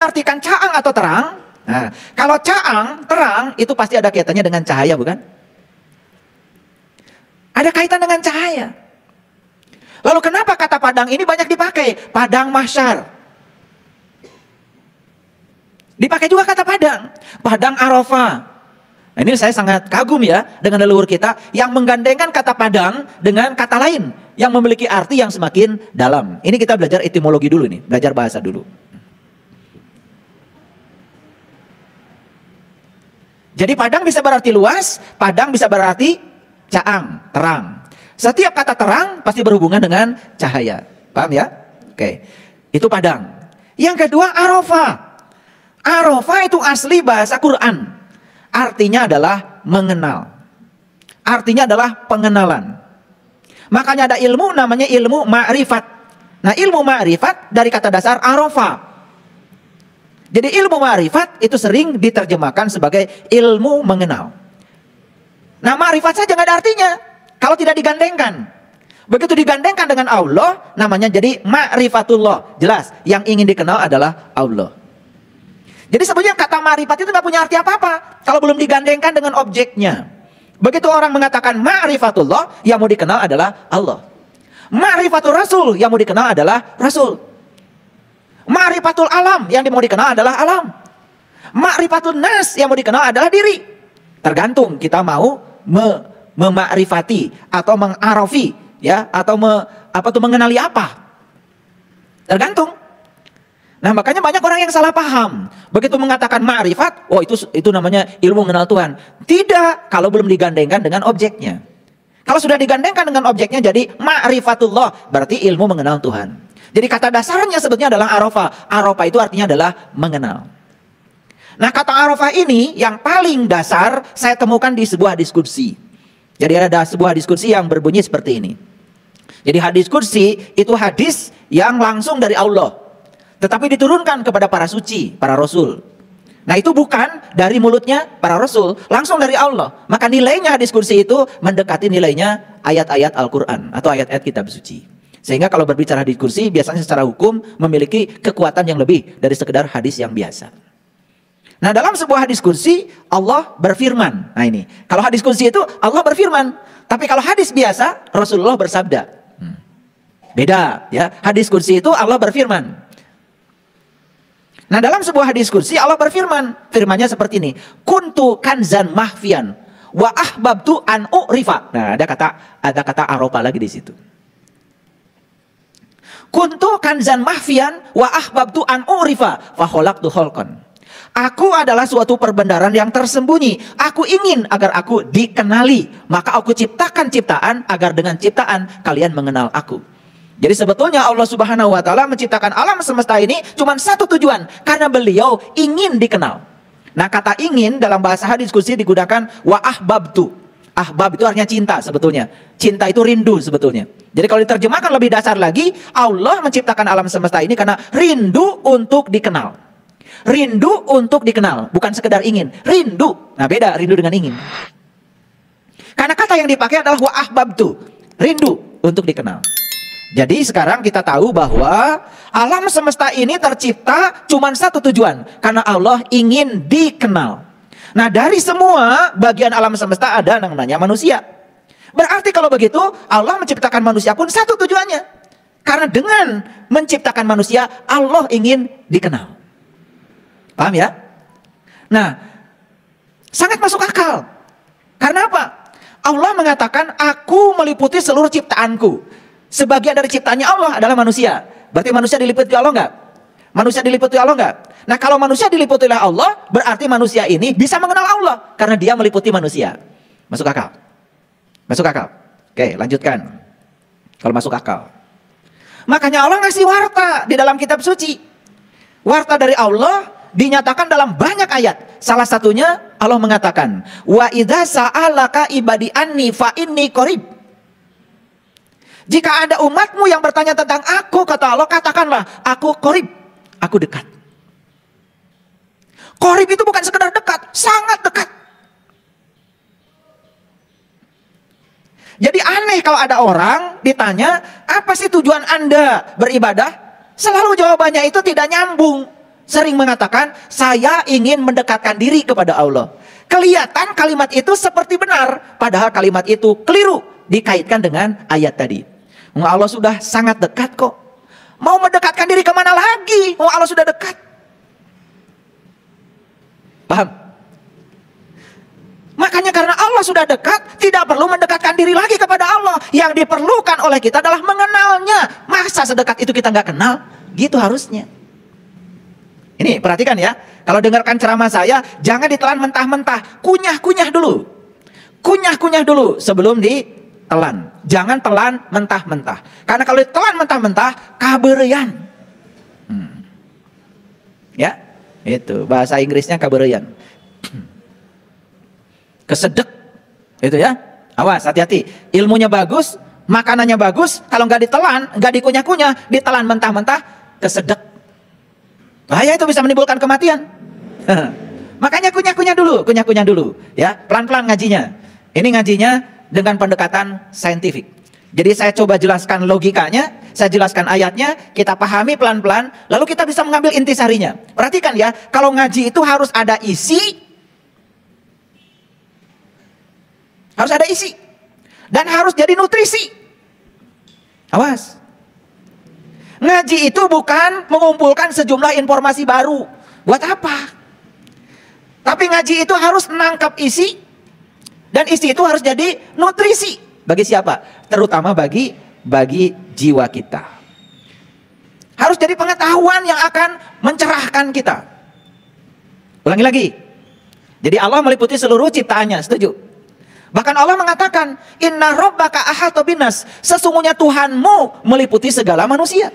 artikan caang atau terang. Nah, kalau caang, terang, itu pasti ada kaitannya dengan cahaya, bukan? Ada kaitan dengan cahaya. Lalu kenapa kata padang ini banyak dipakai? Padang mahsyar. Dipakai juga kata padang. Padang Arafah. Nah, ini saya sangat kagum ya dengan leluhur kita yang menggandengkan kata padang dengan kata lain yang memiliki arti yang semakin dalam. Ini kita belajar etimologi dulu nih, belajar bahasa dulu. Jadi padang bisa berarti luas, padang bisa berarti caang, terang. Setiap kata terang pasti berhubungan dengan cahaya. Paham ya? Oke. Itu padang. Yang kedua Arafah. Arafah itu asli bahasa Quran. Artinya adalah mengenal. Artinya adalah pengenalan. Makanya ada ilmu namanya ilmu ma'rifat. Nah, ilmu ma'rifat dari kata dasar Arafah. Jadi ilmu ma'rifat itu sering diterjemahkan sebagai ilmu mengenal. Nah, ma'rifat saja nggak ada artinya kalau tidak digandengkan. Begitu digandengkan dengan Allah, namanya jadi ma'rifatullah. Jelas, yang ingin dikenal adalah Allah. Jadi sebenarnya kata ma'rifat itu nggak punya arti apa-apa kalau belum digandengkan dengan objeknya. Begitu orang mengatakan ma'rifatullah, yang mau dikenal adalah Allah. Ma'rifatul Rasul, yang mau dikenal adalah Rasul. Ma'rifatul alam, yang mau dikenal adalah alam. Ma'rifatul nas, yang mau dikenal adalah diri. Tergantung kita mau memakrifati atau mengarafi, ya, atau mengenali apa. Tergantung. Nah, makanya banyak orang yang salah paham. Begitu mengatakan ma'rifat, oh itu namanya ilmu mengenal Tuhan. Tidak, kalau belum digandengkan dengan objeknya. Kalau sudah digandengkan dengan objeknya jadi ma'rifatullah, berarti ilmu mengenal Tuhan. Jadi kata dasarnya sebetulnya adalah Arafah. Arafah itu artinya adalah mengenal. Nah, kata Arafah ini yang paling dasar saya temukan di sebuah diskusi. Jadi ada sebuah diskusi yang berbunyi seperti ini. Jadi hadis kursi itu hadis yang langsung dari Allah, tetapi diturunkan kepada para suci, para rasul. Nah, itu bukan dari mulutnya para rasul, langsung dari Allah. Maka nilainya hadis kursi itu mendekati nilainya ayat-ayat Al-Quran atau ayat-ayat kitab suci. Sehingga kalau berbicara hadis kursi biasanya secara hukum memiliki kekuatan yang lebih dari sekedar hadis yang biasa. Nah, dalam sebuah hadis kursi Allah berfirman. Nah, ini kalau hadis kursi itu Allah berfirman, tapi kalau hadis biasa Rasulullah bersabda. Beda ya. Hadis kursi itu Allah berfirman. Nah, dalam sebuah hadis kursi Allah berfirman, firmannya seperti ini, kuntu kanzan mahfian wa ahbabtu an u'rifa. Nah, ada kata Arafah lagi di situ. Kuntu kanzan mahfian wa ahbabtu an u'rifa fa khalaqtu khalqan. Aku adalah suatu perbendaharaan yang tersembunyi. Aku ingin agar aku dikenali, maka aku ciptakan ciptaan agar dengan ciptaan kalian mengenal aku. Jadi sebetulnya Allah Subhanahu wa taala menciptakan alam semesta ini cuma satu tujuan, karena beliau ingin dikenal. Nah, kata ingin dalam bahasa hadis kursi digunakan wa ahbabtu. Ahbab itu artinya cinta sebetulnya. Cinta itu rindu sebetulnya. Jadi kalau diterjemahkan lebih dasar lagi, Allah menciptakan alam semesta ini karena rindu untuk dikenal. Rindu untuk dikenal, bukan sekedar ingin. Rindu. Nah, beda rindu dengan ingin. Karena kata yang dipakai adalah wa ahbabtu. Rindu untuk dikenal. Jadi sekarang kita tahu bahwa alam semesta ini tercipta cuma satu tujuan, karena Allah ingin dikenal. Nah, dari semua bagian alam semesta ada namanya manusia. Berarti kalau begitu Allah menciptakan manusia pun satu tujuannya, karena dengan menciptakan manusia Allah ingin dikenal. Paham ya? Nah, sangat masuk akal. Karena apa? Allah mengatakan aku meliputi seluruh ciptaanku. Sebagian dari ciptaannya Allah adalah manusia. Berarti manusia diliputi Allah enggak? Manusia diliputi Allah enggak? Nah, kalau manusia diliputi oleh Allah, berarti manusia ini bisa mengenal Allah karena dia meliputi manusia. Masuk akal? Masuk akal? Oke, lanjutkan. Kalau masuk akal. Makanya Allah ngasih warta di dalam kitab suci. Warta dari Allah dinyatakan dalam banyak ayat. Salah satunya Allah mengatakan, "Wa idza sa'alaka ibadi anni fa inni qarib." Jika ada umatmu yang bertanya tentang aku, kata Allah, katakanlah, aku qarib, aku dekat. Qarib itu bukan sekedar dekat, sangat dekat. Jadi aneh kalau ada orang ditanya, apa sih tujuan Anda beribadah? Selalu jawabannya itu tidak nyambung. sering mengatakan, saya ingin mendekatkan diri kepada Allah. Kelihatan kalimat itu seperti benar, padahal kalimat itu keliru dikaitkan dengan ayat tadi. Allah sudah sangat dekat kok. Mau mendekatkan diri kemana lagi? Allah sudah dekat. Paham? Makanya karena Allah sudah dekat, tidak perlu mendekatkan diri lagi kepada Allah. Yang diperlukan oleh kita adalah mengenalnya. Masa sedekat itu kita nggak kenal? Gitu harusnya. Ini perhatikan ya. Kalau dengarkan ceramah saya, jangan ditelan mentah-mentah. Kunyah-kunyah dulu. Kunyah-kunyah dulu sebelum ditelan. Jangan telan mentah-mentah. Karena kalau ditelan mentah-mentah, kabereyan. Ya, itu bahasa Inggrisnya kabereyan. Kesedek, itu ya. Awas, hati-hati. Ilmunya bagus, makanannya bagus. Kalau nggak ditelan, nggak dikunyah-kunyah, ditelan mentah-mentah, kesedek. Bahaya, itu bisa menimbulkan kematian. Makanya kunyah-kunyah dulu, ya. Pelan-pelan ngajinya. Ini ngajinya dengan pendekatan saintifik. Jadi saya coba jelaskan logikanya, saya jelaskan ayatnya, kita pahami pelan-pelan, lalu kita bisa mengambil intisarinya. Perhatikan ya, kalau ngaji itu harus ada isi. Harus ada isi. Dan harus jadi nutrisi. Awas. Ngaji itu bukan mengumpulkan sejumlah informasi baru. Buat apa? Tapi ngaji itu harus menangkap isi. Dan isi itu harus jadi nutrisi. Bagi siapa? Terutama bagi jiwa kita. Harus jadi pengetahuan yang akan mencerahkan kita. Ulangi lagi. Jadi Allah meliputi seluruh ciptaannya. Setuju? Bahkan Allah mengatakan, Inna rabbaka ahata binas. Sesungguhnya Tuhanmu meliputi segala manusia.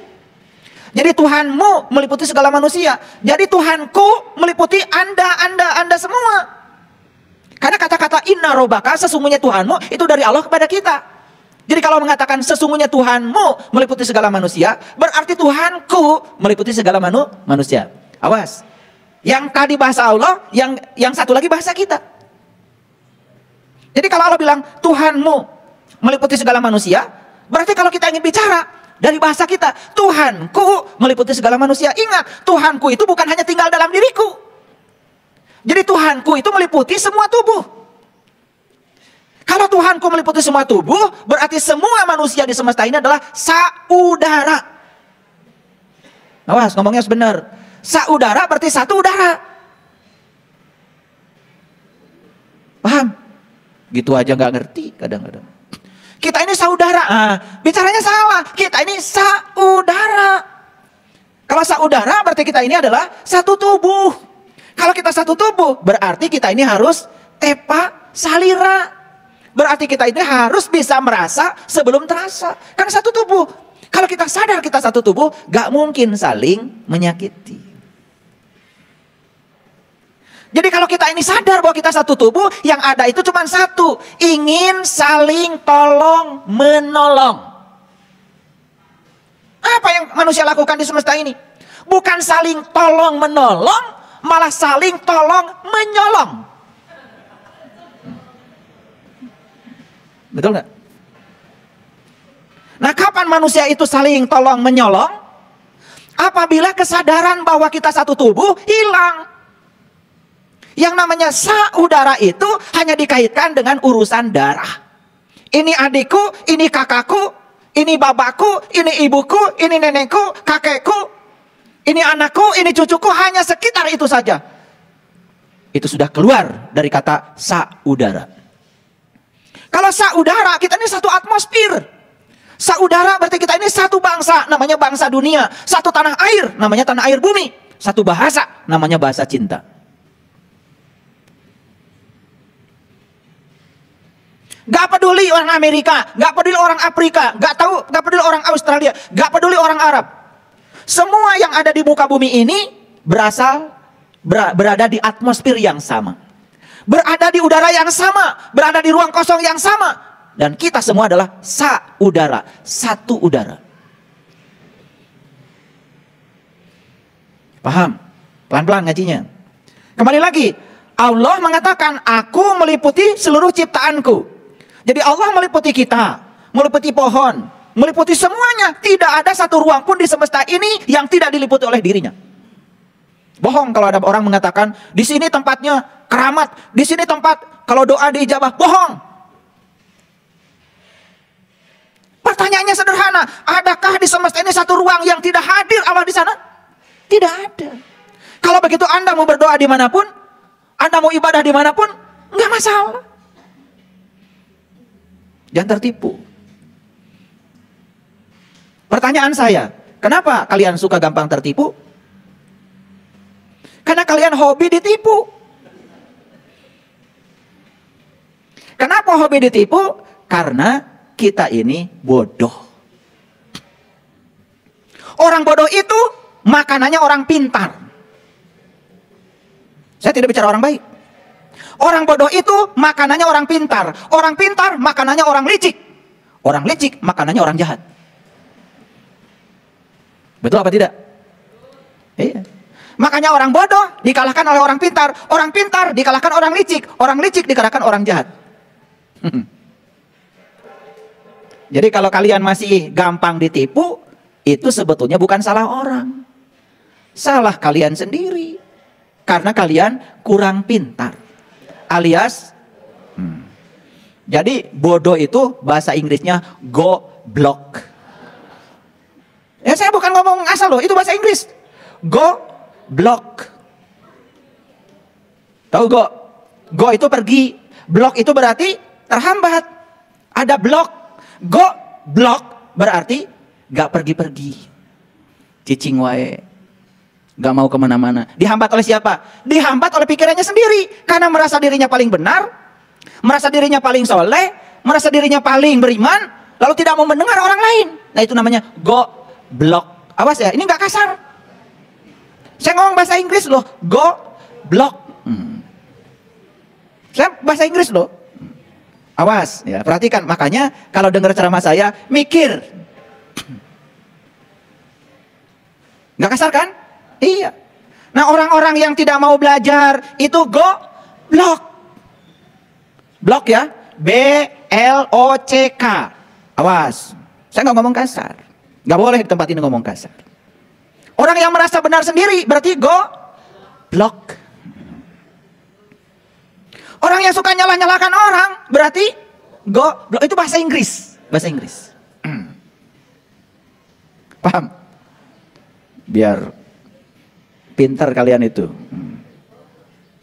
Jadi Tuhanmu meliputi segala manusia. Jadi Tuhanku meliputi Anda semua. Karena kata-kata Inna rabbaka, sesungguhnya Tuhanmu, itu dari Allah kepada kita. Jadi kalau mengatakan sesungguhnya Tuhanmu meliputi segala manusia, berarti Tuhanku meliputi segala manusia. Awas. Yang tadi bahasa Allah, yang satu lagi bahasa kita. Jadi kalau Allah bilang Tuhanmu meliputi segala manusia, berarti kalau kita ingin bicara dari bahasa kita, Tuhanku meliputi segala manusia. Ingat, Tuhanku itu bukan hanya tinggal dalam diriku. Jadi Tuhanku itu meliputi semua tubuh. Kalau Tuhanku meliputi semua tubuh, berarti semua manusia di semesta ini adalah saudara. Awas, ngomongnya harus benar. Saudara berarti satu udara. Paham? Gitu aja nggak ngerti kadang-kadang. Kita ini saudara, bicaranya salah. Kita ini saudara. Kalau saudara berarti kita ini adalah satu tubuh. Kalau kita satu tubuh berarti kita ini harus tepa salira. Berarti kita ini harus bisa merasa sebelum terasa. Karena satu tubuh. Kalau kita sadar kita satu tubuh, nggak mungkin saling menyakiti. Jadi kalau kita ini sadar bahwa kita satu tubuh, yang ada itu cuma satu. Ingin saling tolong menolong. Apa yang manusia lakukan di semesta ini? Bukan saling tolong menolong, malah saling tolong menyolong. Betul nggak? Nah, kapan manusia itu saling tolong menyolong? Apabila kesadaran bahwa kita satu tubuh hilang. Yang namanya saudara itu hanya dikaitkan dengan urusan darah. Ini adikku, ini kakakku, ini bapakku, ini ibuku, ini nenekku, kakekku, ini anakku, ini cucuku, hanya sekitar itu saja. Itu sudah keluar dari kata saudara. Kalau saudara, kita ini satu atmosfer. Saudara berarti kita ini satu bangsa, namanya bangsa dunia. Satu tanah air, namanya tanah air bumi. Satu bahasa, namanya bahasa cinta. Gak peduli orang Amerika, gak peduli orang Afrika, gak peduli orang Australia, gak peduli orang Arab. Semua yang ada di muka bumi ini berada di atmosfer yang sama. Berada di udara yang sama, berada di ruang kosong yang sama. Dan kita semua adalah saudara, satu udara. Paham? Pelan-pelan ngajinya. Kembali lagi, Allah mengatakan, aku meliputi seluruh ciptaanku. Jadi Allah meliputi kita, meliputi pohon, meliputi semuanya. Tidak ada satu ruang pun di semesta ini yang tidak diliputi oleh dirinya. Bohong kalau ada orang mengatakan di sini tempatnya keramat, di sini tempat kalau doa diijabah. Bohong. Pertanyaannya sederhana, adakah di semesta ini satu ruang yang tidak hadir Allah di sana? Tidak ada. Kalau begitu Anda mau berdoa dimanapun, Anda mau ibadah dimanapun, nggak masalah. Jangan tertipu. Pertanyaan saya, kenapa kalian suka gampang tertipu? Karena kalian hobi ditipu. Kenapa hobi ditipu? Karena kita ini bodoh. Orang bodoh itu makanannya orang pintar. Saya tidak bicara orang baik. Orang bodoh itu makanannya orang pintar. Orang pintar makanannya orang licik. Orang licik makanannya orang jahat. Betul apa tidak? Iya. Makanya orang bodoh dikalahkan oleh orang pintar. Orang pintar dikalahkan orang licik. Orang licik dikalahkan orang jahat. Jadi kalau kalian masih gampang ditipu, itu sebetulnya bukan salah orang. Salah kalian sendiri. Karena kalian kurang pintar. Alias, jadi bodoh itu bahasa Inggrisnya goblok. Ya saya bukan ngomong asal loh, itu bahasa Inggris. Goblok. Tahu go? Go itu pergi. Blok itu berarti terhambat. Ada blok. Goblok berarti gak pergi-pergi. Cicing wae. Gak mau kemana-mana. Dihambat oleh siapa? Dihambat oleh pikirannya sendiri. Karena merasa dirinya paling benar, merasa dirinya paling soleh, merasa dirinya paling beriman, lalu tidak mau mendengar orang lain. Nah itu namanya goblok. Awas ya, ini gak kasar. Saya ngomong bahasa Inggris loh. Goblok. Saya bahasa Inggris loh. Awas ya, perhatikan. Makanya kalau dengar ceramah saya, mikir. Gak kasar kan? Iya. Nah orang-orang yang tidak mau belajar itu goblok. Blok ya. B-L-O-C-K. Awas. Saya nggak ngomong kasar. Nggak boleh di tempat ini ngomong kasar. Orang yang merasa benar sendiri berarti goblok. Orang yang suka nyalah-nyalahkan orang berarti goblok. Itu bahasa Inggris. Bahasa Inggris. Paham? Biar pintar kalian itu.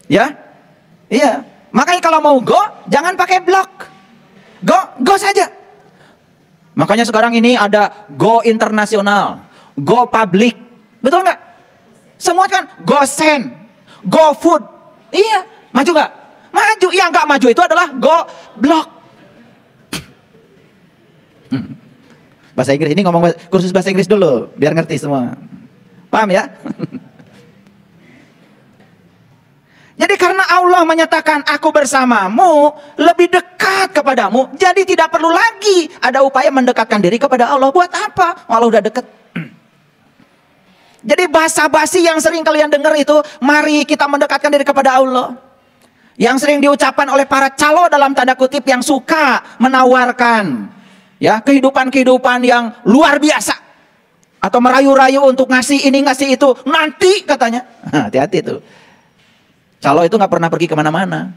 Ya? Iya. Makanya kalau mau go, jangan pakai blok. Go saja. Makanya sekarang ini ada go internasional, go public. Betul nggak? Semua kan go send, go food. Iya. Maju nggak? Maju. Yang nggak maju itu adalah go blok. Bahasa Inggris ini ngomong kursus bahasa Inggris dulu, biar ngerti semua. Paham ya? Jadi karena Allah menyatakan aku bersamamu, lebih dekat kepadamu, jadi tidak perlu lagi ada upaya mendekatkan diri kepada Allah. Buat apa? Allah udah dekat. Jadi basa-basi yang sering kalian dengar itu, mari kita mendekatkan diri kepada Allah. Yang sering diucapkan oleh para calo dalam tanda kutip yang suka menawarkan ya kehidupan-kehidupan yang luar biasa. Atau merayu-rayu untuk ngasih ini ngasih itu, nanti katanya. Hati-hati tuh. Calo itu nggak pernah pergi kemana-mana.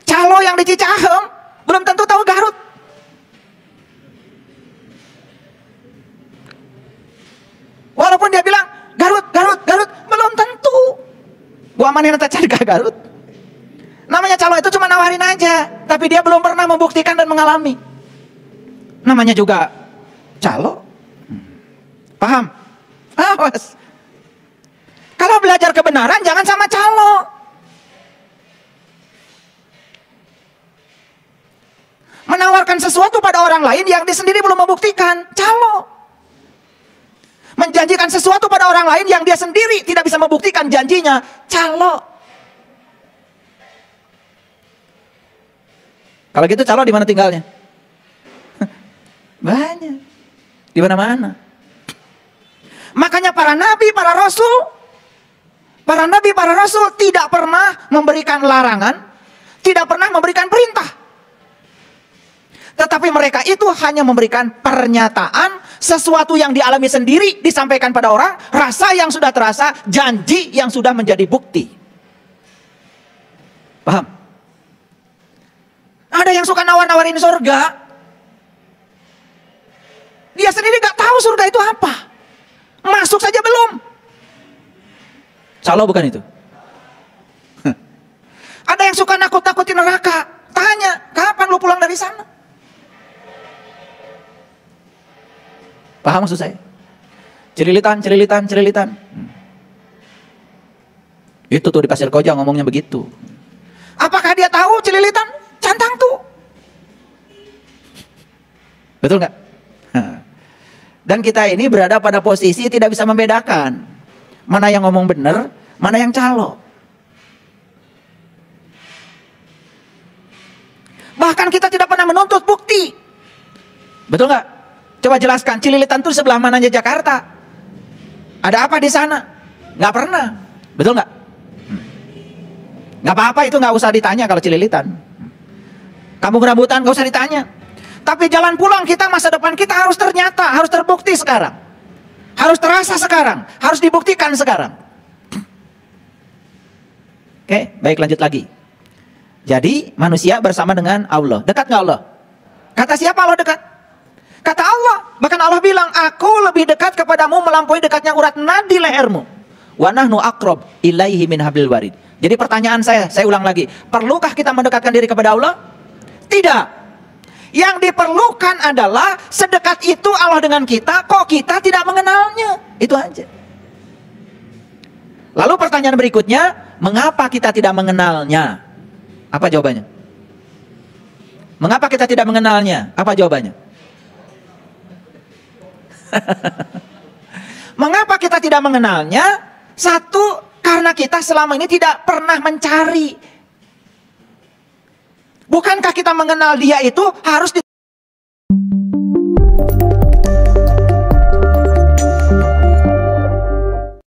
Calo yang di Cicahem belum tentu tahu Garut. Walaupun dia bilang Garut, belum tentu. Gua mana nanti cari ke Garut. Namanya calo itu cuma nawarin aja, tapi dia belum pernah membuktikan dan mengalami. Namanya juga calo. Paham? Awas. Kalau belajar kebenaran jangan sama calo. Menawarkan sesuatu pada orang lain yang dia sendiri belum membuktikan, calo. Menjanjikan sesuatu pada orang lain yang dia sendiri tidak bisa membuktikan janjinya, calo. Kalau gitu calo di mana tinggalnya? Banyak. Di mana-mana. Makanya para nabi, para rasul tidak pernah memberikan larangan, tidak pernah memberikan perintah. Tetapi mereka itu hanya memberikan pernyataan Sesuatu yang dialami sendiri disampaikan pada orang, rasa yang sudah terasa, janji yang sudah menjadi bukti. Paham? Ada yang suka nawar-nawarin surga. Dia sendiri gak tahu surga itu apa. Masuk saja belum. Insya Allah bukan itu. Ada yang suka nakut-nakutin neraka. Tanya, kapan lu pulang dari sana? Paham maksud saya? Cerilitan. Itu tuh di Pasir Koja ngomongnya begitu. Apakah dia tahu celilitan? Cantang tuh. Betul nggak? Dan kita ini berada pada posisi tidak bisa membedakan mana yang ngomong benar, mana yang calo. Bahkan kita tidak pernah menuntut bukti. Betul nggak? Coba jelaskan, Cililitan itu sebelah mananya Jakarta? Ada apa di sana? Nggak pernah. Betul nggak? Nggak apa-apa, itu nggak usah ditanya kalau Cililitan. Kamu kerambutan nggak usah ditanya. Tapi jalan pulang kita, masa depan kita harus ternyata, harus terbukti sekarang. Harus terasa sekarang, harus dibuktikan sekarang. Oke, baik, lanjut lagi. Jadi manusia bersama dengan Allah. Dekat nggak Allah? Kata siapa Allah dekat? Kata Allah. Bahkan Allah bilang, aku lebih dekat kepadamu melampaui dekatnya urat nadi lehermu. Wa nahnu aqrab ilaihi min hablil warid. Jadi pertanyaan saya ulang lagi. Perlukah kita mendekatkan diri kepada Allah? Tidak. Yang diperlukan adalah sedekat itu Allah dengan kita, kok kita tidak mengenalnya. Itu aja. Lalu pertanyaan berikutnya, mengapa kita tidak mengenalnya? Apa jawabannya? Mengapa kita tidak mengenalnya? Apa jawabannya? Mengapa kita tidak mengenalnya? Satu, karena kita selama ini tidak pernah mencari. Bukankah kita mengenal dia itu harus